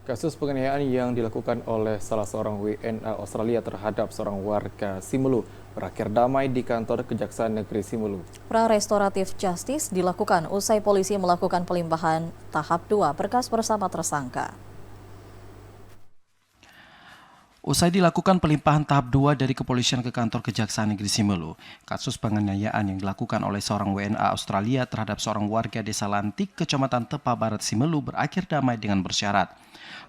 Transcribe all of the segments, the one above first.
Kasus penganiayaan yang dilakukan oleh salah seorang WNA Australia terhadap seorang warga Simelu berakhir damai di kantor Kejaksaan Negeri Simelu. Pra-restoratif justice dilakukan usai polisi melakukan pelimpahan tahap 2 berkas bersama tersangka. Usai dilakukan pelimpahan tahap 2 dari kepolisian ke kantor Kejaksaan Negeri Simelu, kasus penganiayaan yang dilakukan oleh seorang WNA Australia terhadap seorang warga desa Lantik, Kecamatan Tepa Barat Simelu berakhir damai dengan bersyarat.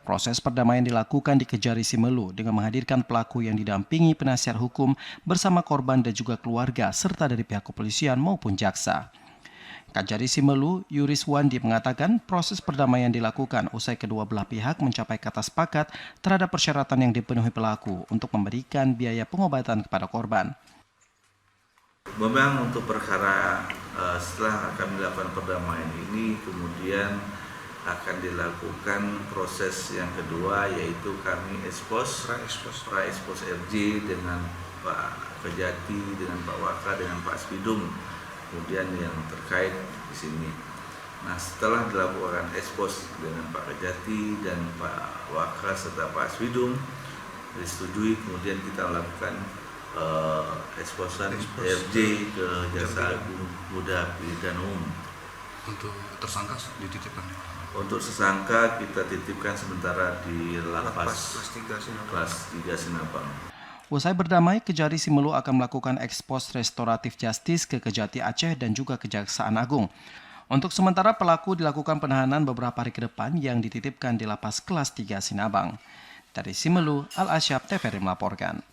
Proses perdamaian dilakukan di Kejari Simelu dengan menghadirkan pelaku yang didampingi penasihat hukum bersama korban dan juga keluarga serta dari pihak kepolisian maupun jaksa. Kajari Simelu, Yuris Wandi mengatakan proses perdamaian dilakukan usai kedua belah pihak mencapai kata sepakat terhadap persyaratan yang dipenuhi pelaku untuk memberikan biaya pengobatan kepada korban. Memang untuk perkara setelah kami lakukan perdamaian ini, kemudian akan dilakukan proses yang kedua, yaitu kami pra-expose RJ dengan Pak Kejati, dengan Pak Waka, dengan Pak Spidum, kemudian yang terkait di sini. Nah, setelah dilakukan expose dengan Pak Kejati dan Pak Waka serta Pak Spidum disetujui, kemudian kita lakukan exposan RJ ke Jaksa Agung Muda Pidana Umum. Untuk tersangka dititipkan? Untuk tersangka kita titipkan sementara di lapas kelas 3 Sinabang. Usai berdamai, Kejari Simelu akan melakukan ekspos restoratif justice ke Kejati Aceh dan juga Kejaksaan Agung. Untuk sementara pelaku dilakukan penahanan beberapa hari ke depan yang dititipkan di lapas kelas 3 Sinabang. Dari Simelu, Al Asyab TVRI melaporkan.